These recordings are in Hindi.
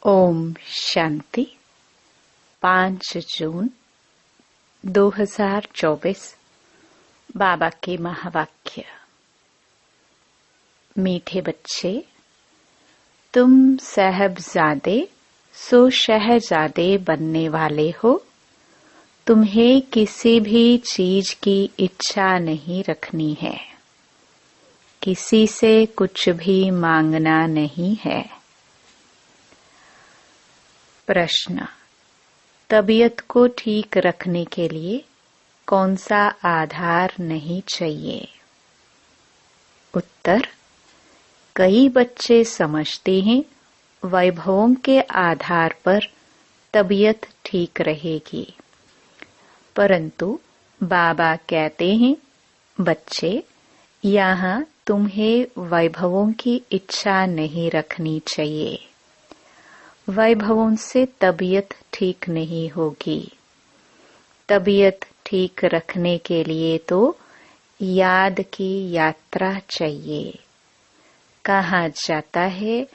ओम शांति। 5 जून 2024 बाबा के महावाक्य। मीठे बच्चे, तुम साहबजादे सो शहजादे बनने वाले हो। तुम्हें किसी भी चीज की इच्छा नहीं रखनी है, किसी से कुछ भी मांगना नहीं है। प्रश्न: तबीयत को ठीक रखने के लिए कौन सा आधार नहीं चाहिए? उत्तर: कई बच्चे समझते हैं वैभवों के आधार पर तबीयत ठीक रहेगी, परंतु बाबा कहते हैं, बच्चे, यहाँ तुम्हें वैभवों की इच्छा नहीं रखनी चाहिए। वैभवों से तबीयत ठीक नहीं होगी। तबीयत ठीक रखने के लिए तो याद की यात्रा चाहिए। कहा जाता है,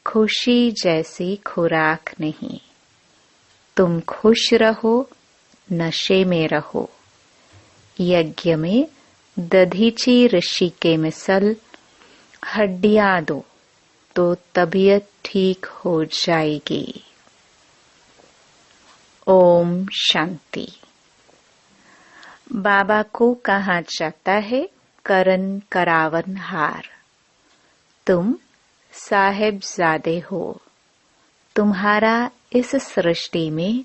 खुशी जैसी खुराक नहीं। तुम खुश रहो, नशे में रहो। यज्ञ में दधीची ऋषि के मिसल हड्डियां दो तो तबीयत ठीक हो जाएगी। ओम शांति। बाबा को कहा जाता है करन करावन हार। तुम साहिबजादे हो। तुम्हारा इस सृष्टि में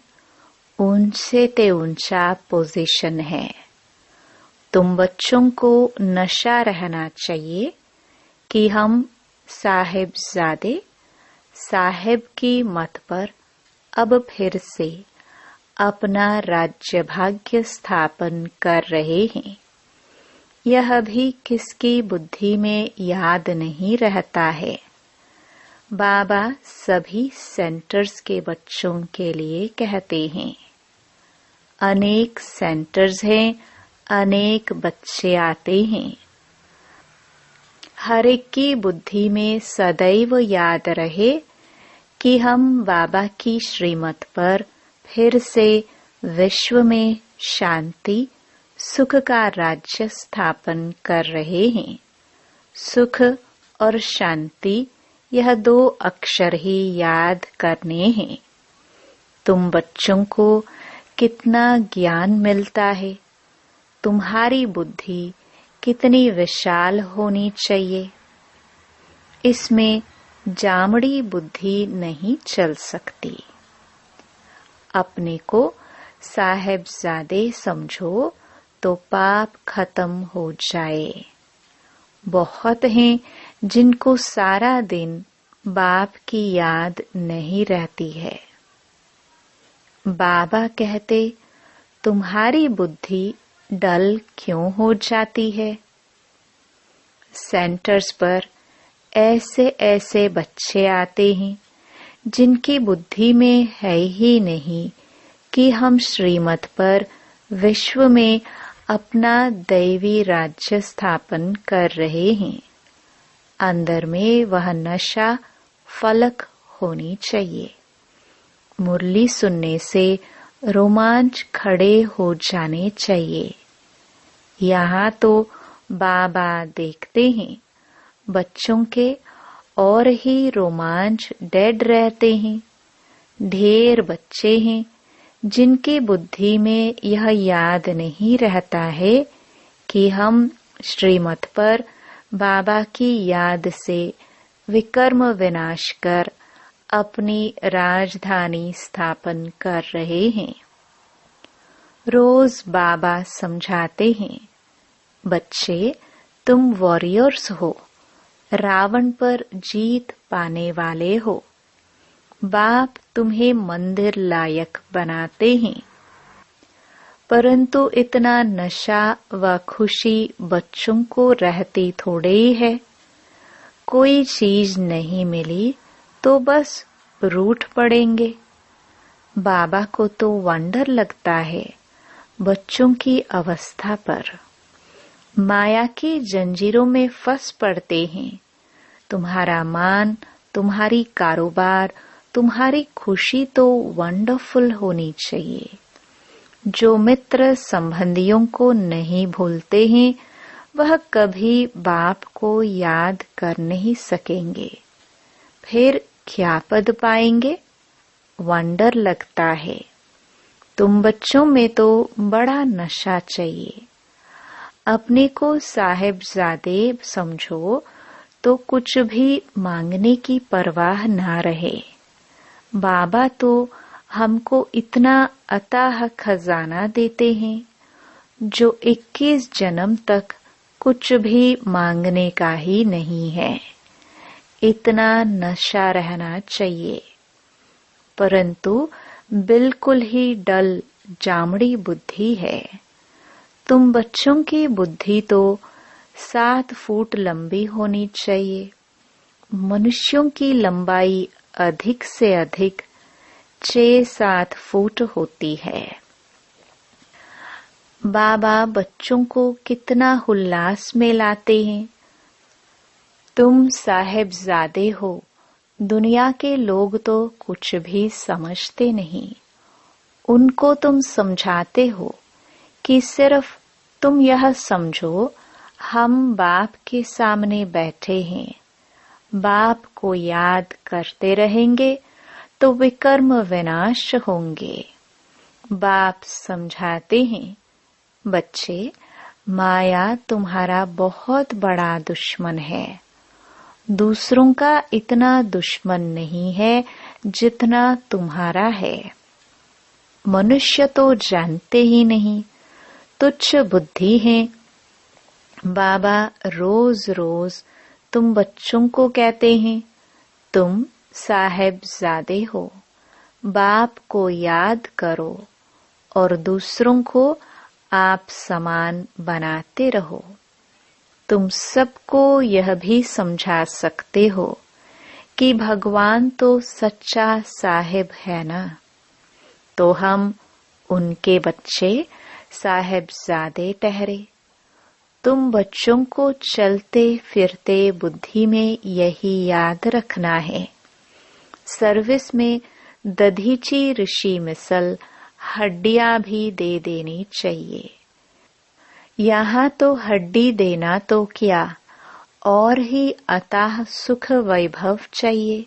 ऊंचे ते ऊंचा पोजीशन है। तुम बच्चों को नशा रहना चाहिए कि हम साहिबजादे साहिब की मत पर अब फिर से अपना राज्य भाग्य स्थापन कर रहे हैं। यह भी किसकी बुद्धि में याद नहीं रहता है। बाबा सभी सेंटर्स के बच्चों के लिए कहते हैं, अनेक सेंटर्स हैं, अनेक बच्चे आते हैं। हर एक की बुद्धि में सदैव याद रहे कि हम बाबा की श्रीमत पर फिर से विश्व में शांति सुख का राज्य स्थापन कर रहे हैं। सुख और शांति, यह 2 अक्षर ही याद करने हैं। तुम बच्चों को कितना ज्ञान मिलता है। तुम्हारी बुद्धि कितनी विशाल होनी चाहिए। इसमें जामड़ी बुद्धि नहीं चल सकती। अपने को साहिबजादे समझो तो पाप खत्म हो जाए। बहुत हैं जिनको सारा दिन बाप की याद नहीं रहती है। बाबा कहते, तुम्हारी बुद्धि डल क्यों हो जाती है? सेंटर्स पर ऐसे ऐसे बच्चे आते हैं जिनकी बुद्धि में है ही नहीं कि हम श्रीमत पर विश्व में अपना दैवी राज्य स्थापन कर रहे हैं। अंदर में वह नशा फलक होनी चाहिए। मुरली सुनने से रोमांच खड़े हो जाने चाहिए। यहाँ तो बाबा देखते हैं बच्चों के और ही रोमांच डेड रहते हैं। ढेर बच्चे हैं जिनकी बुद्धि में यह याद नहीं रहता है कि हम श्रीमत पर बाबा की याद से विकर्म विनाश कर अपनी राजधानी स्थापन कर रहे हैं। रोज बाबा समझाते हैं, बच्चे, तुम वॉरियर्स हो, रावण पर जीत पाने वाले हो। बाप तुम्हें मंदिर लायक बनाते हैं, परंतु इतना नशा व खुशी बच्चों को रहती थोड़े ही है। कोई चीज नहीं मिली तो बस रूठ पड़ेंगे। बाबा को तो वंडर लगता है बच्चों की अवस्था पर। माया की जंजीरों में फंस पड़ते हैं। तुम्हारा मान, तुम्हारी कारोबार, तुम्हारी खुशी तो वंडरफुल होनी चाहिए। जो मित्र संबंधियों को नहीं भूलते हैं वह कभी बाप को याद कर नहीं सकेंगे, फिर क्या पद पाएंगे? वंडर लगता है। तुम बच्चों में तो बड़ा नशा चाहिए। अपने को साहिबजादे समझो तो कुछ भी मांगने की परवाह ना रहे। बाबा तो हमको इतना अथाह खजाना देते हैं जो 21 जन्म तक कुछ भी मांगने का ही नहीं है। इतना नशा रहना चाहिए। परंतु बिल्कुल ही डल जामड़ी बुद्धि है। तुम बच्चों की बुद्धि तो 7 फुट लंबी होनी चाहिए। मनुष्यों की लंबाई अधिक से अधिक 6-7 फुट होती है। बाबा बच्चों को कितना उल्लास में लाते हैं। तुम साहिबजादे हो। दुनिया के लोग तो कुछ भी समझते नहीं। उनको तुम समझाते हो कि सिर्फ तुम यह समझो हम बाप के सामने बैठे हैं, बाप को याद करते रहेंगे तो विकर्म विनाश होंगे। बाप समझाते हैं, बच्चे माया तुम्हारा बहुत बड़ा दुश्मन है। दूसरों का इतना दुश्मन नहीं है जितना तुम्हारा है। मनुष्य तो जानते ही नहीं, तुच्छ बुद्धि है। बाबा रोज रोज तुम बच्चों को कहते हैं, तुम साहिबजादे हो, बाप को याद करो और दूसरों को आप समान बनाते रहो। तुम सबको यह भी समझा सकते हो कि भगवान तो सच्चा साहिब है ना, तो हम उनके बच्चे साहिबजादे ठहरे। तुम बच्चों को चलते फिरते बुद्धि में यही याद रखना है। सर्विस में दधीची ऋषि मिसल हड्डियां भी दे देनी चाहिए। यहाँ तो हड्डी देना तो क्या, और ही अथाह सुख वैभव चाहिए।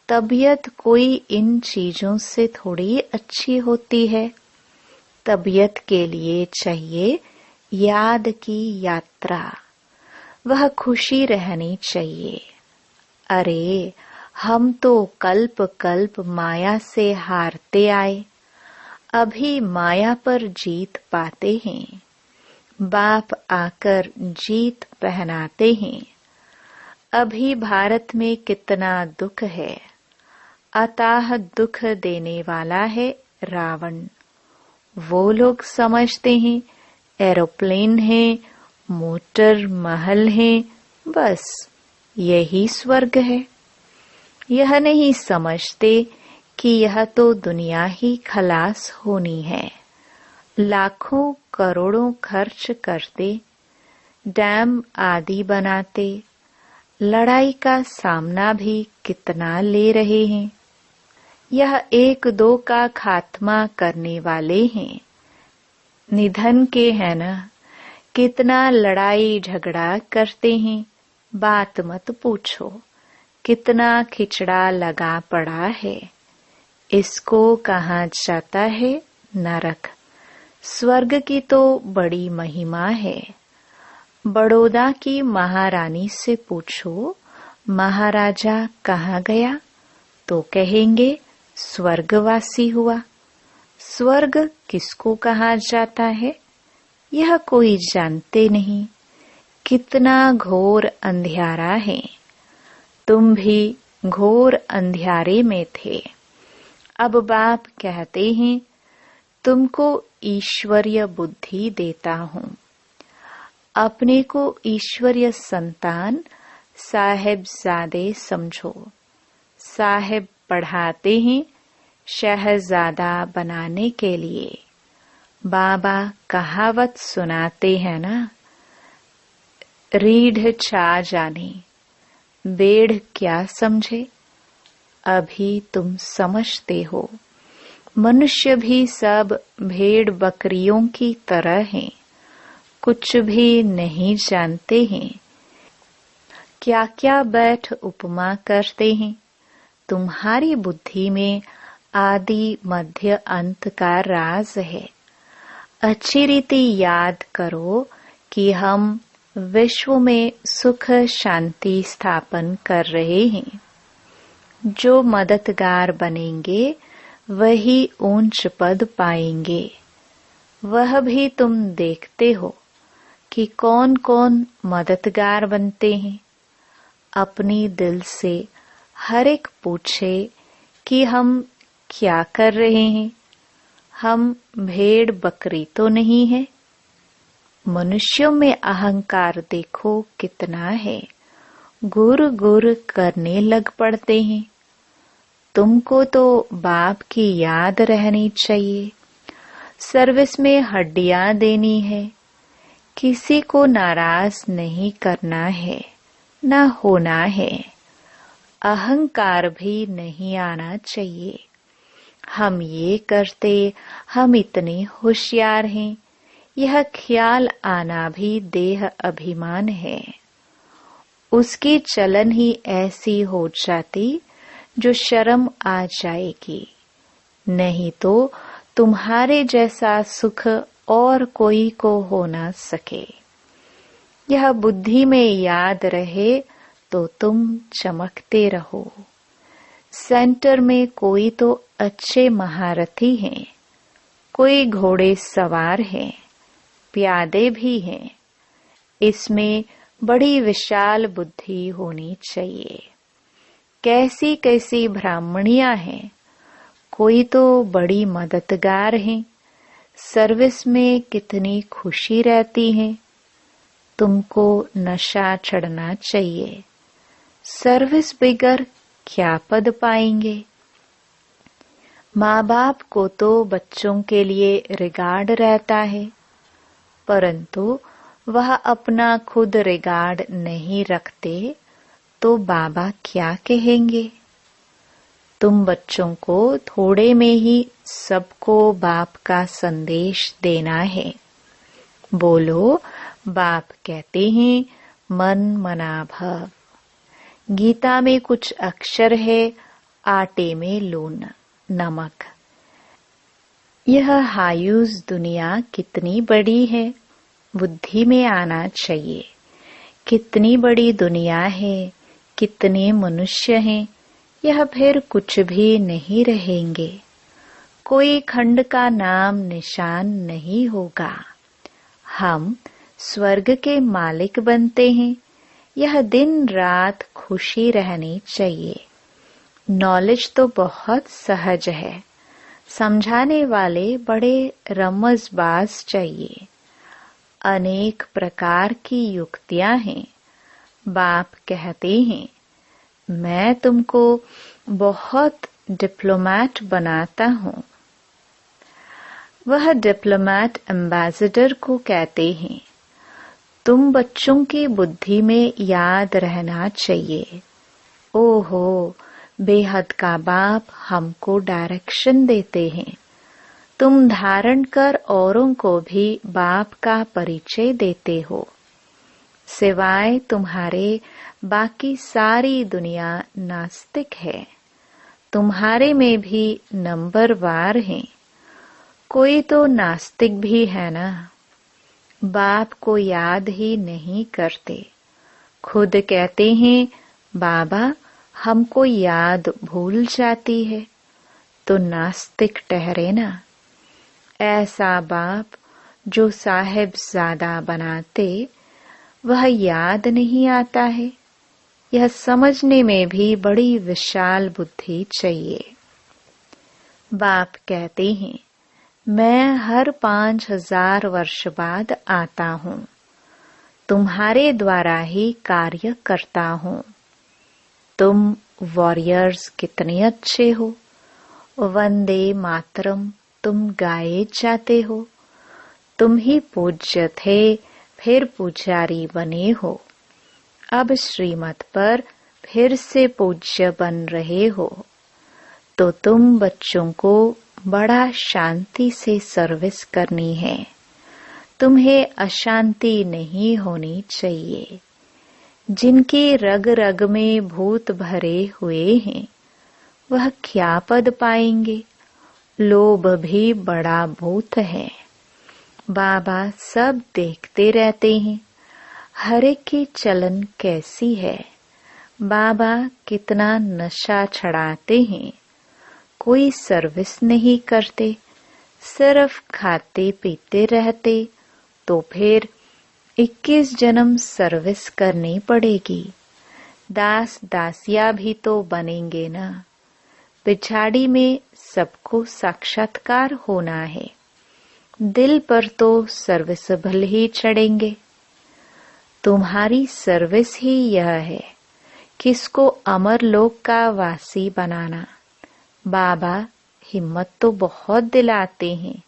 तबीयत कोई इन चीजों से थोड़ी अच्छी होती है। तबीयत के लिए चाहिए याद की यात्रा, वह खुशी रहनी चाहिए। अरे हम तो कल्प कल्प माया से हारते आए, अभी माया पर जीत पाते हैं। बाप आकर जीत पहनाते हैं। अभी भारत में कितना दुख है। अथाह दुख देने वाला है रावण। वो लोग समझते हैं एरोप्लेन है, मोटर महल है, बस यही स्वर्ग है। यह नहीं समझते कि यह तो दुनिया ही खलास होनी है। लाखों करोड़ों खर्च करते, डैम आदि बनाते, लड़ाई का सामना भी कितना ले रहे हैं। यह 1-2 का खात्मा करने वाले हैं। निधन के है ना, कितना लड़ाई झगड़ा करते हैं, बात मत पूछो। कितना खिचड़ा लगा पड़ा है। इसको कहा जाता है नरक। स्वर्ग की तो बड़ी महिमा है। बड़ौदा की महारानी से पूछो महाराजा कहाँ गया, तो कहेंगे स्वर्गवासी हुआ। स्वर्ग किसको कहा जाता है यह कोई जानते नहीं। कितना घोर अंधियारा है। तुम भी घोर अंधियारे में थे। अब बाप कहते हैं तुमको ईश्वरीय बुद्धि देता हूँ। अपने को ईश्वरीय संतान साहिबजादे समझो। साहिब पढ़ाते हैं शहजादा बनाने के लिए। बाबा कहावत सुनाते हैं ना, रीढ़ छा जाने बेढ़ क्या समझे। अभी तुम समझते हो। मनुष्य भी सब भेड़ बकरियों की तरह हैं, कुछ भी नहीं जानते हैं। क्या क्या बैठ उपमा करते हैं। तुम्हारी बुद्धि में आदि मध्य अंत का राज है। अच्छी रीति याद करो कि हम विश्व में सुख शांति स्थापन कर रहे हैं। जो मददगार बनेंगे वही ऊंच पद पाएंगे। वह भी तुम देखते हो कि कौन कौन मददगार बनते हैं। अपनी दिल से हर एक पूछे कि हम क्या कर रहे हैं। हम भेड़ बकरी तो नहीं है। मनुष्यों में अहंकार देखो कितना है। गुर गुर करने लग पड़ते हैं। तुमको तो बाप की याद रहनी चाहिए। सर्विस में हड्डियां देनी है। किसी को नाराज नहीं करना है, ना होना है। अहंकार भी नहीं आना चाहिए। हम ये करते, हम इतने होशियार हैं, यह ख्याल आना भी देह अभिमान है। उसकी चलन ही ऐसी हो जाती जो शर्म आ जाएगी। नहीं तो तुम्हारे जैसा सुख और कोई को हो ना सके। यह बुद्धि में याद रहे तो तुम चमकते रहो। सेंटर में कोई तो अच्छे महारथी हैं, कोई घोड़े सवार हैं, प्यादे भी हैं। इसमें बड़ी विशाल बुद्धि होनी चाहिए। कैसी कैसी ब्राह्मणियां हैं, कोई तो बड़ी मददगार हैं। सर्विस में कितनी खुशी रहती है। तुमको नशा चढ़ना चाहिए। सर्विस बिगर क्या पद पाएंगे। माँ बाप को तो बच्चों के लिए रिगार्ड रहता है, परंतु वह अपना खुद रिगार्ड नहीं रखते तो बाबा क्या कहेंगे। तुम बच्चों को थोड़े में ही सबको बाप का संदेश देना है। बोलो, बाप कहते हैं मन मना भव। गीता में कुछ अक्षर है, आटे में लून नमक। यह हायूज दुनिया कितनी बड़ी है, बुद्धि में आना चाहिए। कितनी बड़ी दुनिया है, कितने मनुष्य हैं, यह फिर कुछ भी नहीं रहेंगे। कोई खंड का नाम निशान नहीं होगा। हम स्वर्ग के मालिक बनते हैं। यह दिन रात खुशी रहनी चाहिए। नॉलेज तो बहुत सहज है। समझाने वाले बड़े रमजबाज चाहिए। अनेक प्रकार की युक्तियां हैं। बाप कहते हैं मैं तुमको बहुत डिप्लोमैट बनाता हूँ। वह डिप्लोमैट एम्बेसडर को कहते हैं। तुम बच्चों की बुद्धि में याद रहना चाहिए। ओहो, बेहद का बाप हमको डायरेक्शन देते हैं। तुम धारण कर औरों को भी बाप का परिचय देते हो। सिवाय तुम्हारे बाकी सारी दुनिया नास्तिक है। तुम्हारे में भी नंबरवार हैं। कोई तो नास्तिक भी है ना। बाप को याद ही नहीं करते। खुद कहते हैं बाबा हमको याद भूल जाती है, तो नास्तिक ठहरे ना। ऐसा बाप जो साहिबजादा बनाते, वह याद नहीं आता है। यह समझने में भी बड़ी विशाल बुद्धि चाहिए। बाप कहते हैं मैं हर 5000 वर्ष बाद आता हूँ। तुम्हारे द्वारा ही कार्य करता हूँ। तुम वॉरियर्स कितने अच्छे हो। वंदे मातरम तुम गाए जाते हो। तुम ही पूज्य थे, फिर पुजारी बने हो। अब श्रीमत पर फिर से पूज्य बन रहे हो। तो तुम बच्चों को बड़ा शांति से सर्विस करनी है। तुम्हें अशांति नहीं होनी चाहिए। जिनकी रग रग में भूत भरे हुए हैं वह क्या पद पाएंगे। लोभ भी बड़ा भूत है। बाबा सब देखते रहते हैं। हर एक की चलन कैसी है। बाबा कितना नशा चढ़ाते हैं। कोई सर्विस नहीं करते, सिर्फ खाते पीते रहते, तो फिर 21 जन्म सर्विस करनी पड़ेगी। दास दासिया भी तो बनेंगे ना। पिछाड़ी में सबको साक्षात्कार होना है। दिल पर तो सर्विसेबल ही चढ़ेंगे। तुम्हारी सर्विस ही यह है, किसको अमर लोक का वासी बनाना। बाबा हिम्मत तो बहुत दिलाते हैं।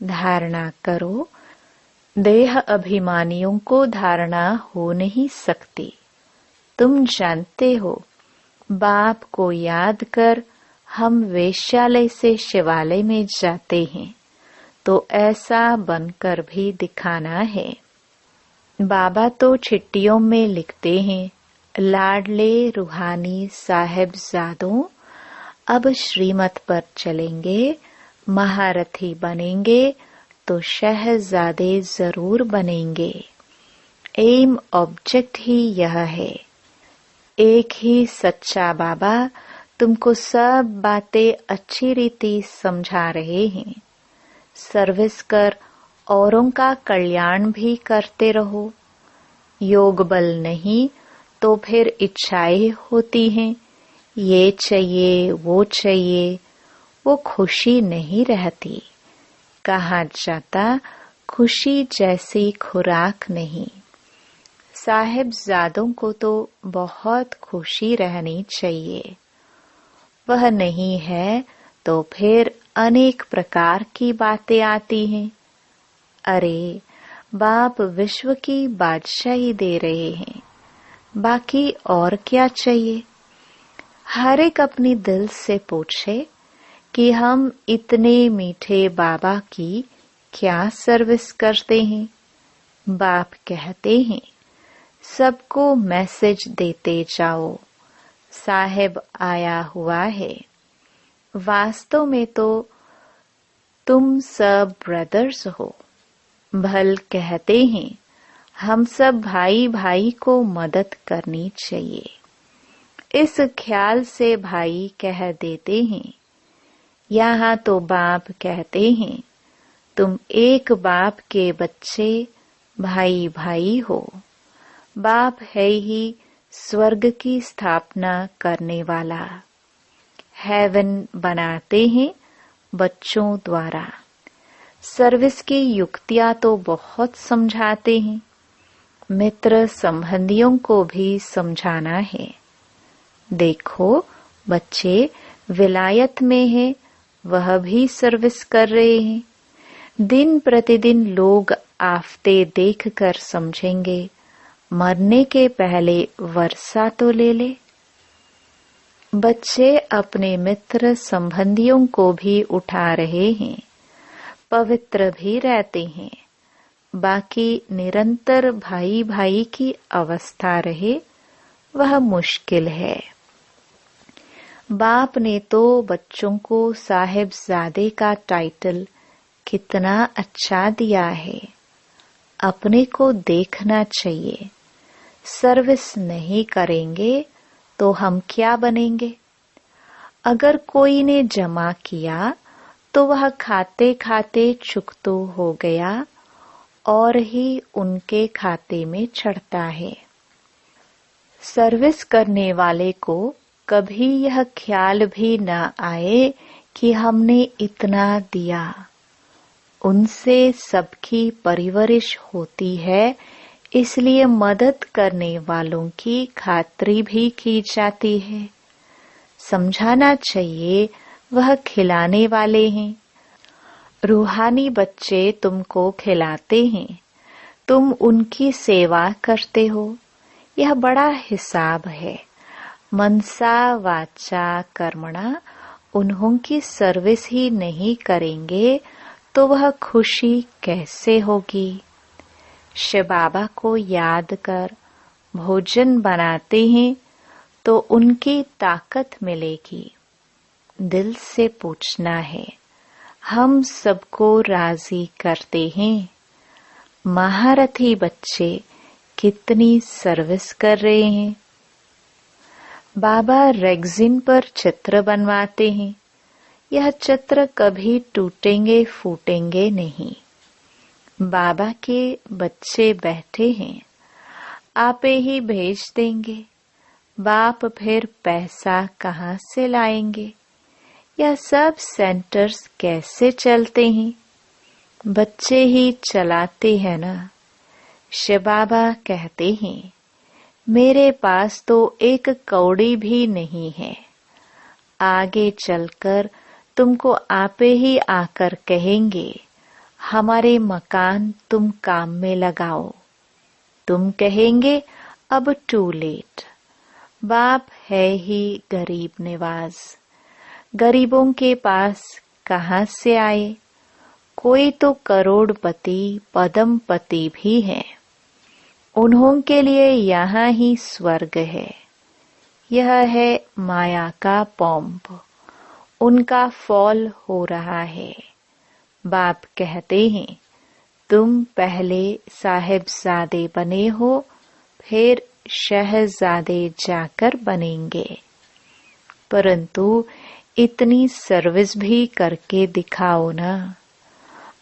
धारणा करो। देह अभिमानियों को धारणा हो नहीं सकती। तुम जानते हो, बाप को याद कर हम वेश्यालय से शिवालय में जाते हैं, तो ऐसा बनकर भी दिखाना है। बाबा तो चिट्ठियों में लिखते हैं, लाडले रूहानी साहेबजादों, अब श्रीमत पर चलेंगे, महारथी बनेंगे तो शहजादे जरूर बनेंगे। एम ऑब्जेक्ट ही यह है। एक ही सच्चा बाबा तुमको सब बातें अच्छी रीति समझा रहे हैं। सर्विस कर औरों का कल्याण भी करते रहो। योग बल नहीं तो फिर इच्छाएं होती हैं, ये चाहिए वो चाहिए, वो खुशी नहीं रहती। कहा जाता खुशी जैसी खुराक नहीं। साहिबजादों को तो बहुत खुशी रहनी चाहिए। वह नहीं है तो फिर अनेक प्रकार की बातें आती हैं। अरे बाप विश्व की बादशाही दे रहे हैं, बाकी और क्या चाहिए। हर एक अपनी दिल से पूछे कि हम इतने मीठे बाबा की क्या सर्विस करते हैं। बाप कहते हैं, सबको मैसेज देते जाओ, साहेब आया हुआ है। वास्तव में तो तुम सब ब्रदर्स हो। भल कहते हैं, हम सब भाई भाई को मदद करनी चाहिए। इस ख्याल से भाई कह देते हैं। यहाँ तो बाप कहते हैं, तुम एक बाप के बच्चे भाई भाई हो। बाप है ही स्वर्ग की स्थापना करने वाला। हेवन बनाते हैं बच्चों द्वारा। सर्विस की युक्तियां तो बहुत समझाते हैं। मित्र संबंधियों को भी समझाना है। देखो बच्चे विलायत में हैं, वह भी सर्विस कर रहे हैं। दिन प्रतिदिन लोग आफते देखकर समझेंगे, मरने के पहले वर्षा तो ले ले। बच्चे अपने मित्र संबंधियों को भी उठा रहे हैं, पवित्र भी रहते हैं। बाकी निरंतर भाई भाई की अवस्था रहे, वह मुश्किल है। बाप ने तो बच्चों को साहिबजादे का टाइटल कितना अच्छा दिया है। अपने को देखना चाहिए। सर्विस नहीं करेंगे तो हम क्या बनेंगे। अगर कोई ने जमा किया तो वह खाते खाते चुकतो हो गया और ही उनके खाते में चढ़ता है। सर्विस करने वाले को कभी यह ख्याल भी न आए कि हमने इतना दिया। उनसे सबकी परवरिश होती है, इसलिए मदद करने वालों की खातरी भी की जाती है। समझाना चाहिए वह खिलाने वाले हैं। रूहानी बच्चे तुमको खिलाते हैं, तुम उनकी सेवा करते हो। यह बड़ा हिसाब है। मनसा वाचा कर्मणा उन्हों की सर्विस ही नहीं करेंगे तो वह खुशी कैसे होगी। शिव बाबा को याद कर भोजन बनाते हैं तो उनकी ताकत मिलेगी। दिल से पूछना है, हम सबको राजी करते हैं। महारथी बच्चे कितनी सर्विस कर रहे हैं। बाबा रेगजिन पर चित्र बनवाते हैं। यह चित्र कभी टूटेंगे फूटेंगे नहीं। बाबा के बच्चे बैठे हैं, आपे ही भेज देंगे। बाप फिर पैसा कहाँ से लाएंगे। यह सब सेंटर्स कैसे चलते हैं। बच्चे ही चलाते हैं ना। शिव बाबा कहते हैं, मेरे पास तो एक कौड़ी भी नहीं है। आगे चलकर तुमको आपे ही आकर कहेंगे, हमारे मकान तुम काम में लगाओ। तुम कहेंगे अब टू लेट। बाप है ही गरीब निवाज। गरीबों के पास कहाँ से आए। कोई तो करोड़पति पद्मपति भी है। उन्हों के लिए यहाँ ही स्वर्ग है। यह है माया का पंप। उनका फॉल हो रहा है। बाप कहते हैं, तुम पहले साहिबजादे बने हो, फिर शहजादे जाकर बनेंगे। परंतु इतनी सर्विस भी करके दिखाओ ना।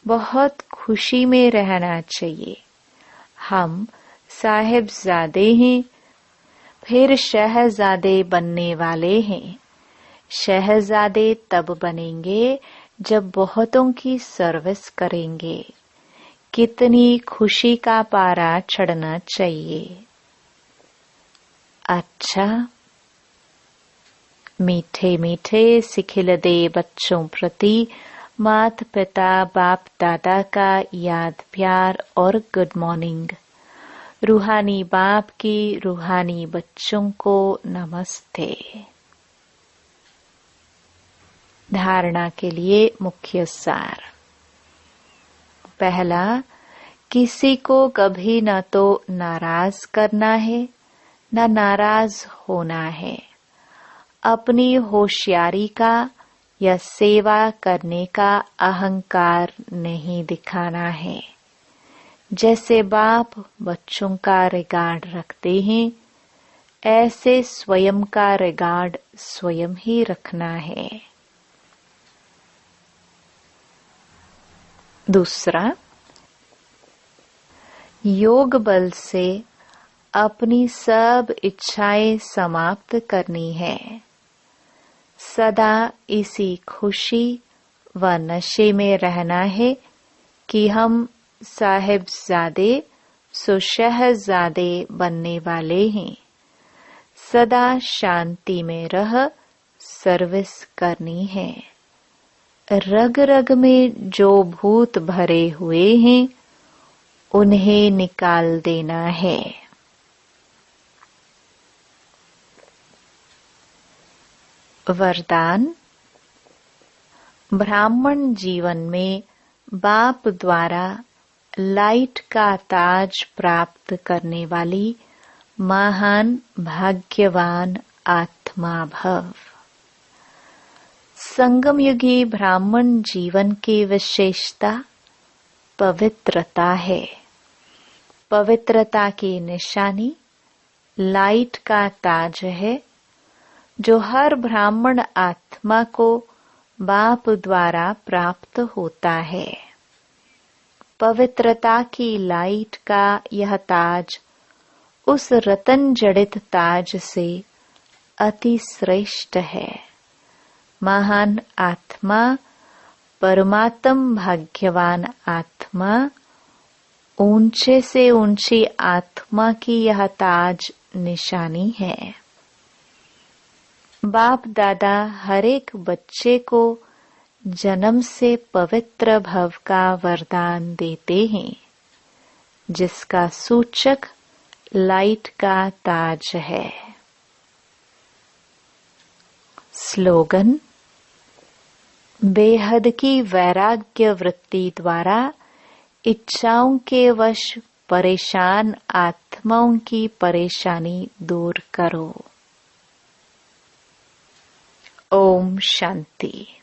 बहुत खुशी में रहना चाहिए। हम साहिबजादे हैं, फिर शहजादे बनने वाले हैं। शहजादे तब बनेंगे जब बहुतों की सर्विस करेंगे। कितनी खुशी का पारा चढ़ना चाहिए। अच्छा, मीठे मीठे सिखिलदे बच्चों प्रति माता पिता बाप दादा का याद प्यार और गुड मॉर्निंग। रूहानी बाप की रूहानी बच्चों को नमस्ते। धारणा के लिए मुख्य सार। पहला, किसी को कभी न तो नाराज करना है न नाराज होना है। अपनी होशियारी का या सेवा करने का अहंकार नहीं दिखाना है। जैसे बाप बच्चों का रिगार्ड रखते हैं, ऐसे स्वयं का रिगार्ड स्वयं ही रखना है। दूसरा, योग बल से अपनी सब इच्छाएं समाप्त करनी है। सदा इसी खुशी व नशे में रहना है कि हम साहिबजादे सो शहजादे बनने वाले हैं। सदा शांति में रह सर्विस करनी है। रग रग में जो भूत भरे हुए हैं, उन्हें निकाल देना है। वरदान। ब्राह्मण जीवन में बाप द्वारा लाइट का ताज प्राप्त करने वाली महान भाग्यवान आत्मा भव। संगम युगी ब्राह्मण जीवन की विशेषता पवित्रता है। पवित्रता की निशानी लाइट का ताज है, जो हर ब्राह्मण आत्मा को बाप द्वारा प्राप्त होता है। पवित्रता की लाइट का यह ताज उस रतन जड़ित ताज से अति श्रेष्ठ है। महान आत्मा, परमात्म भाग्यवान आत्मा, ऊंचे से ऊंची आत्मा की यह ताज निशानी है। बाप दादा हर एक बच्चे को जन्म से पवित्र भव का वरदान देते हैं, जिसका सूचक लाइट का ताज है। स्लोगन। बेहद की वैराग्य वृत्ति द्वारा इच्छाओं के वश परेशान आत्माओं की परेशानी दूर करो। ओम शांति।